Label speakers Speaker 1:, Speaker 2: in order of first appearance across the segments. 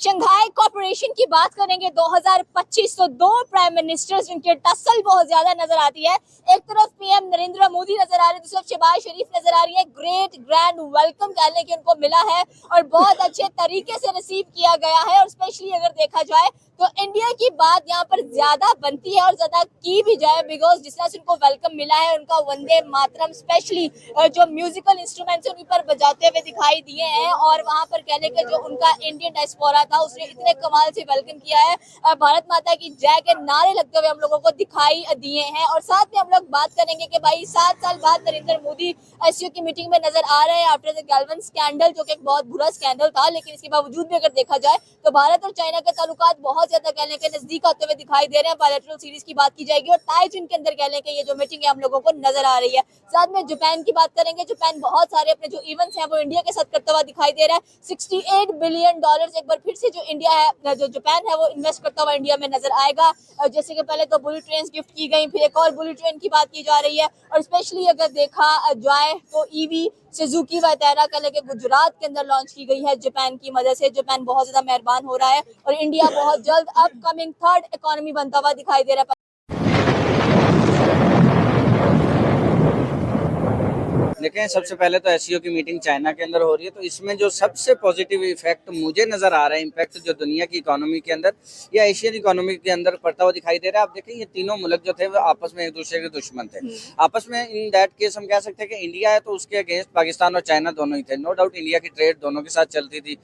Speaker 1: Shanghai corporation की बात करेंगे 2025 तो दो प्राइम मिनिस्टर्स जिनके टसल बहुत ज्यादा नजर आती है। एक तरफ पीएम नरेंद्र मोदी नजर आ रहे हैं, दूसरी तरफ शहबाज शरीफ नजर आ रही है। ग्रेट ग्रैंड वेलकम कहने की उनको मिला है और बहुत अच्छे तरीके से रिसीव किया गया है। और स्पेशली अगर देखा जाए तो इंडिया की बात यहाँ पर ज्यादा बनती है और ज्यादा की भी जाए, बिकॉज जिस तरह से उनको वेलकम मिला है, उनका वंदे मातरम स्पेशली जो म्यूजिकल इंस्ट्रूमेंट्स उन पर बजाते हुए दिखाई दिए हैं। और वहां पर कहने के जो उनका इंडियन डायस्पोरा था उसने इतने कमाल से वेलकम किया है। भारत माता की जय के नारे लगते हुए हम लोगों को दिखाई दिए हैं। और साथ में हम लोग बात करेंगे कि भाई 7 साल बाद नरेंद्र मोदी एससीओ की मीटिंग में नजर आ रहे हैं आफ्टर द गैल्वन स्कैंडल, जो कि एक बहुत बुरा स्कैंडल था। लेकिन इसके बावजूद भी अगर देखा जाए तो भारत और चाइना के ताल्लुकात बहुत ज्यादा कहने के नजदीक आते हुए दिखाई दे रहे हैं। बायलैटरल सीरीज की बात की जाएगी और टाइज इनके अंदर कहने के ये जो मीटिंग है हम लोगों को नजर आ रही है। साथ में जापान की बात करेंगे। जापान बहुत सारे अपने जो इवेंट्स हैं वो इंडिया के साथ करता हुआ दिखाई दे रहा है। 68 बिलियन डॉलर्स एक बार फिर से जो इंडिया है, जो जापान है, वो इन्वेस्ट करता हुआ इंडिया में नजर आएगा। जैसे कि पहले तो बुलेट ट्रेन गिफ्ट की गई, फिर एक और बुलेट ट्रेन की बात की जा रही है। और स्पेशली अगर देखा जाए तो ईवी सुजुकी वगैरह का लेके गुजरात के अंदर लॉन्च की गई है जापान की मदद से। जापान बहुत ज्यादा मेहरबान हो रहा है और इंडिया बहुत जल्द अपकमिंग थर्ड इकोनॉमी बनता हुआ दिखाई दे रहा है।
Speaker 2: देखें, सबसे पहले तो एससीओ की मीटिंग चाइना के अंदर हो रही है, तो इसमें जो सबसे पॉजिटिव इफेक्ट मुझे नजर आ रहा है, इम्पैक्ट जो दुनिया की इकोनॉमी के अंदर या एशियन इकोनॉमी के अंदर पड़ता हुआ दिखाई दे रहा है। आप देखें, ये तीनों मुल्क जो थे वो आपस में एक दूसरे के दुश्मन थे। आपस में इन दैट केस हम कह सकते हैं कि इंडिया है तो उसके अगेंस्ट पाकिस्तान और चाइना दोनों ही थे। नो डाउट इंडिया की ट्रेड दोनों के साथ चलती थी,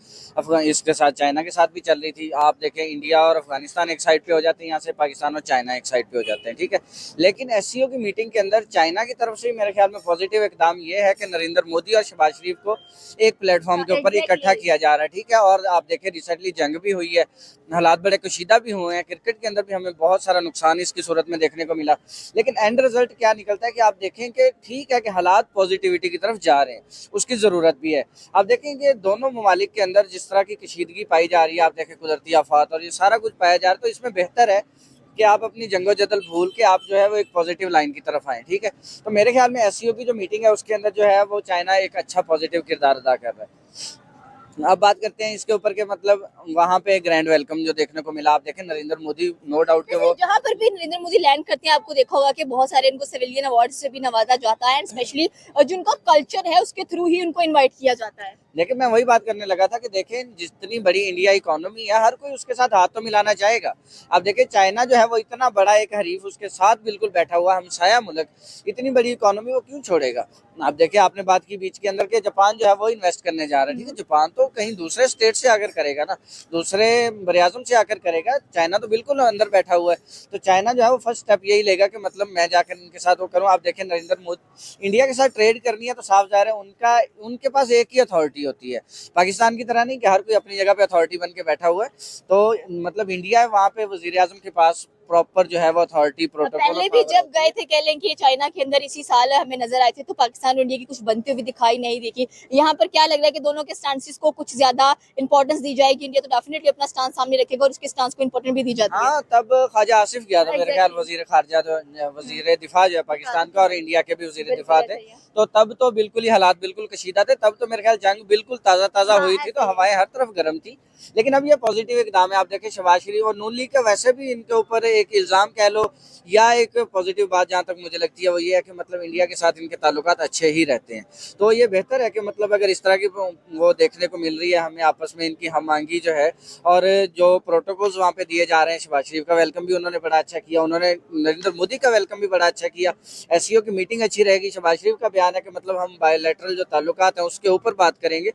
Speaker 2: इसके साथ चाइना के साथ भी चल रही थी। आप देखें, इंडिया और अफगानिस्तान एक साइड पे हो जाते हैं, यहाँ से पाकिस्तान और चाइना एक साइड पे हो जाते हैं, ठीक है। लेकिन एससीओ की मीटिंग के अंदर चाइना की तरफ से मेरे ख्याल में पॉजिटिव इकदाम ये है कि नरेंद्र मोदी और शहबाज शरीफ को एक प्लेटफॉर्म के ऊपर इकट्ठा किया जा रहा है, ठीक है। और आप देखें, रिसेंटली जंग भी हुई है, हालात बड़े कशीदा भी हुए हैं, क्रिकेट के अंदर भी हमें बहुत सारा नुकसान इसकी सूरत में देखने को मिला। लेकिन एंड रिजल्ट क्या निकलता है कि आप देखें कि ठीक है कि हालात पॉजिटिविटी की तरफ जा रहे हैं, उसकी ज़रूरत भी है। आप देखें कि दोनों ममालिक के अंदर जिस तरह की कशीदगी पाई जा रही है, आप देखें कुदरती आफात और ये सारा कुछ पाया जा रहा है, तो इसमें बेहतर है कि आप अपनी जंगो-जदल भूल के आप जो है वो एक पॉजिटिव लाइन की तरफ आएँ, ठीक है। तो मेरे ख्याल में एससीओ की जो मीटिंग है उसके अंदर जो है वो चाइना एक अच्छा पॉजिटिव किरदार अदा कर रहा है। अब बात करते हैं इसके ऊपर के मतलब वहाँ पे ग्रैंड वेलकम जो देखने को मिला। आप देखें, नरेंद्र मोदी नो डाउट के वो
Speaker 1: जहाँ पर भी नरेंद्र मोदी लैंड करते हैं आपको देखा होगा कि बहुत सारे इनको सिविलियन अवार्ड से भी नवाजा जाता है, एंड स्पेशली जिनका कल्चर है उसके थ्रू ही उनको इनवाइट किया जाता है।
Speaker 2: लेकिन मैं वही बात करने लगा था कि देखें, जितनी बड़ी इंडिया इकोनॉमी है, हर कोई उसके साथ हाथ तो मिलाना चाहेगा। अब देखें, चाइना जो है वो इतना बड़ा एक हरीफ उसके साथ बिल्कुल बैठा हुआ हमसाया मुल्क, इतनी बड़ी इकोनॉमी वो क्यों छोड़ेगा। आप देखिए, आपने बात की बीच के अंदर के जापान जो है वो इन्वेस्ट करने जा रहा है, ठीक है। जापान तो कहीं दूसरे स्टेट से आकर करेगा ना, दूसरे बरियाज़म से आकर करेगा। चाइना तो बिल्कुल अंदर बैठा हुआ है, तो चाइना जो है वो फर्स्ट स्टेप यही लेगा कि मतलब मैं जाकर इनके साथ वो करूँ। आप देखें, नरेंद्र मोदी इंडिया के साथ ट्रेड करनी है तो साफ ज़ाहिर है उनके पास एक ही अथॉरिटी होती है, पाकिस्तान की तरह नहीं कि हर कोई अपनी जगह पे अथॉरिटी बन के बैठा हुआ है। तो मतलब इंडिया है वहाँ पे वजीर आजम के पास प्रॉपर जो है वो अथॉरिटी प्रोटोकॉल।
Speaker 1: पहले भी जब गए थे कह लें कि चाइना के अंदर इसी साल हमें नजर आए थे तो पाकिस्तान और इंडिया की कुछ बनती हुई दिखाई नहीं देखी। यहाँ पर क्या लग रहा है कि दोनों के स्टांसेस को कुछ ज्यादा इंपॉर्टेंस दी जाएगी। इंडिया तो डेफिनेटली अपना स्टांस सामने रखेगा और उसके स्टांस को इंपॉर्टेंस भी दी जाती है।
Speaker 2: हाँ, तब ख्वाजा आसिफ गया था मेरे ख्याल, वजीर खारजा वजीर दिफा जो है पाकिस्तान का, और इंडिया के भी वजीर दिफा थे। तो तब तो बिल्कुल ही हालात बिल्कुल कशीदा थे, तब तो मेरे ख्याल जंग बिल्कुल ताज़ा हुई थी, तो हवाएं हर तरफ गर्म थी। लेकिन अब ये पॉजिटिव इकदाम है। आप देखें, शहबाज शरीफ और नून लीग का वैसे भी इनके ऊपर एक इल्ज़ाम कह लो या एक पॉजिटिव बात जहाँ तक मुझे लगती है वो ये है कि मतलब इंडिया के साथ इनके ताल्लुकात अच्छे ही रहते हैं। तो ये बेहतर है कि मतलब अगर इस तरह की वो देखने को मिल रही है हमें आपस में इनकी हम आंगी जो है, और जो प्रोटोकॉल्स वहाँ पे दिए जा रहे हैं। शहबाज शरीफ का वेलकम भी उन्होंने बड़ा अच्छा किया, उन्होंने नरेंद्र मोदी का वेलकम भी बड़ा अच्छा किया। एससीओ की मीटिंग अच्छी रहेगी। शहबाज शरीफ का बयान है कि मतलब हम बायलैटरल जो ताल्लुकात हैं उसके ऊपर बात करेंगे,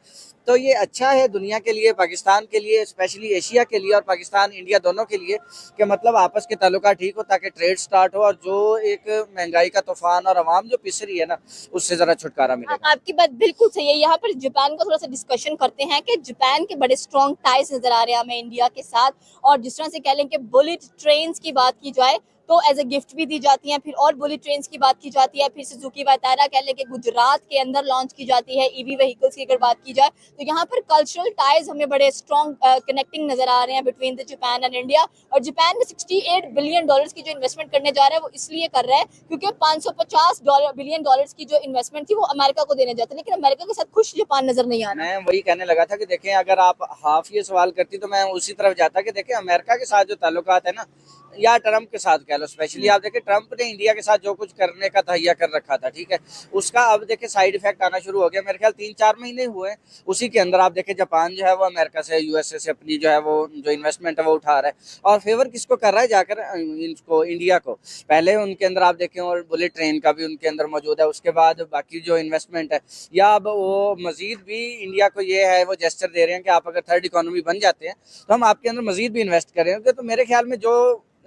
Speaker 2: तो ये अच्छा है दुनिया के लिए, पाकिस्तान के लिए, स्पेशली एशिया के लिए और पाकिस्तान इंडिया दोनों के लिए, कि मतलब आपस के ताल्लुकात ठीक हो ताकि ट्रेड स्टार्ट हो और जो एक महंगाई का तूफान और आवाम जो पिस रही है ना, उससे जरा छुटकारा मिलेगा।
Speaker 1: आपकी बात बिल्कुल सही है। यहाँ पर जापान का थोड़ा सा डिस्कशन करते हैं कि जापान के बड़े स्ट्रॉन्ग टाइज नजर आ रहे हैं हमें इंडिया के साथ। और जिस तरह से कह लें कि बुलेट ट्रेन की बात की जाए तो एज ए गिफ्ट भी दी जाती हैं। फिर और बुलेट ट्रेन की बात की जाती है, फिर सुजुकी वायतारा कह लें कि गुजरात के अंदर लॉन्च की जाती है ईवी व्हीकल्स की अगर बात की जाए। तो यहाँ पर कल्चरल टाइज हमें बड़े स्ट्रॉन्ग कनेक्टिंग नजर आ रहे हैं between the Japan and India. और जापान में $68 बिलियन की जो इन्वेस्टमेंट करने जा रहा है वो इसलिए कर रहा है क्योंकि $550 बिलियन की जो इन्वेस्टमेंट थी वो अमेरिका को देने जाते हैं, लेकिन अमेरिका के साथ खुश जापान नजर नहीं आ रहा।
Speaker 2: मैं वही कहने लगा था कि देखें, अगर आप हाफ ये सवाल करती तो मैं उसी तरफ जाता कि देखें अमेरिका के साथ जो ताल्लुकात है ना, या ट्रंप के साथ कह लो, स्पेशली आप देखें ट्रंप ने इंडिया के साथ जो कुछ करने का तहैया कर रखा था, ठीक है, उसका अब देखें साइड इफेक्ट आना शुरू हो गया। मेरे ख्याल 3-4 महीने हुए हैं, उसी के अंदर आप देखें जापान जो है वो अमेरिका से, यूएसए से अपनी जो है वो जो इन्वेस्टमेंट है वो उठा रहा है। और फेवर किसको कर रहा है जाकर? इनको, इंडिया को। पहले उनके अंदर आप देखें, और बुलेट ट्रेन का भी उनके अंदर मौजूद है, उसके बाद बाकी जो इन्वेस्टमेंट है, या अब वो मजीद भी इंडिया को ये है वो जेस्चर दे रहे हैं कि आप अगर थर्ड इकोनॉमी बन जाते हैं तो हम आपके अंदर मजीद भी इन्वेस्ट करेंगे। तो मेरे ख्याल में जो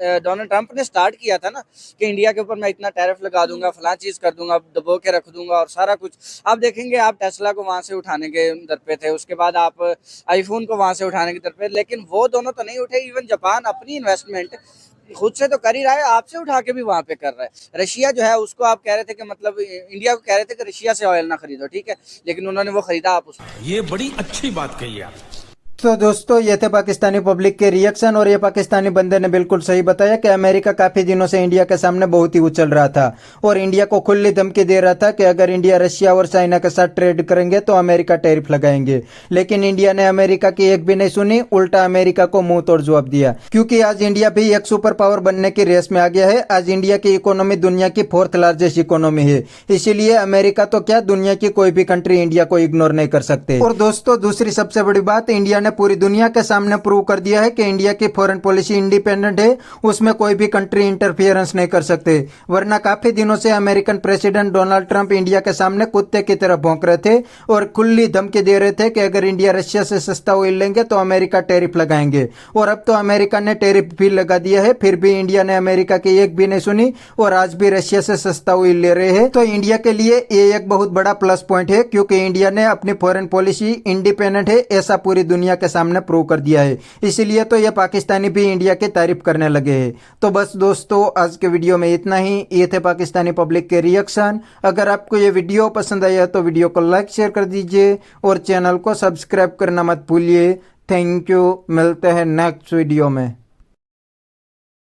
Speaker 2: डोनाल्ड ट्रंप ने स्टार्ट किया था ना कि इंडिया के ऊपर मैं इतना टैरिफ लगा दूंगा, फलां चीज कर दूंगा, दबो के रख दूंगा और सारा कुछ, आप देखेंगे आप टेस्ला को वहां से उठाने के दर पे थे, उसके बाद आप आईफोन को वहां से उठाने के दर पे, लेकिन वो दोनों तो नहीं उठे। इवन जापान अपनी इन्वेस्टमेंट खुद से तो कर ही रहा है, आपसे उठा के भी वहां पे कर रहा है। रशिया जो है उसको आप कह रहे थे कि मतलब इंडिया को कह रहे थे कि रशिया से ऑयल ना खरीदो, ठीक है, लेकिन उन्होंने वो खरीदा आप उसको।
Speaker 3: ये बड़ी अच्छी बात कही आप।
Speaker 4: तो दोस्तों ये थे पाकिस्तानी पब्लिक के रिएक्शन, और ये पाकिस्तानी बंदे ने बिल्कुल सही बताया कि अमेरिका काफी दिनों से इंडिया के सामने बहुत ही उछल रहा था और इंडिया को खुली धमकी दे रहा था कि अगर इंडिया रशिया और चाइना के साथ ट्रेड करेंगे तो अमेरिका टैरिफ लगाएंगे। लेकिन इंडिया ने अमेरिका की एक भी नहीं सुनी, उल्टा अमेरिका को मुंह तोड़ जवाब दिया, क्योंकि आज इंडिया भी एक सुपर पावर बनने की रेस में आ गया है। आज इंडिया की इकोनॉमी दुनिया की 4th लार्जेस्ट इकोनॉमी है, इसीलिए अमेरिका तो क्या, दुनिया की कोई भी कंट्री इंडिया को इग्नोर नहीं कर सकते। और दोस्तों दूसरी सबसे बड़ी बात, इंडिया ने पूरी दुनिया के सामने प्रूव कर दिया है कि इंडिया की फॉरेन पॉलिसी इंडिपेंडेंट है, उसमें कोई भी कंट्री इंटरफियरेंस नहीं कर सकते। वरना काफी दिनों से American president Donald Trump India के सामने कुत्ते की तरह भौंक रहे थे और खुली धमकी दे रहे थे कि अगर इंडिया रशिया से सस्ता ऑयल लेंगे तो अमेरिका टैरिफ लगाएंगे। और अब तो अमेरिका ने टैरिफ भी लगा दिया है, फिर भी इंडिया ने अमेरिका की एक भी नहीं सुनी और आज भी रशिया से सस्ता ऑयल ले रहे हैं। तो इंडिया के लिए ये एक बहुत बड़ा प्लस पॉइंट है, क्योंकि इंडिया ने अपनी फॉरेन पॉलिसी इंडिपेंडेंट है ऐसा पूरी दुनिया के सामने प्रूव कर दिया है। इसीलिए तो ये पाकिस्तानी भी इंडिया की तारीफ करने लगे हैं। तो बस दोस्तों आज के वीडियो में इतना ही। ये थे पाकिस्तानी पब्लिक के रिएक्शन। अगर आपको ये वीडियो पसंद आया तो वीडियो को लाइक शेयर कर दीजिए और चैनल को सब्सक्राइब करना मत भूलिए। थैंक यू, मिलते हैं नेक्स्ट वीडियो में।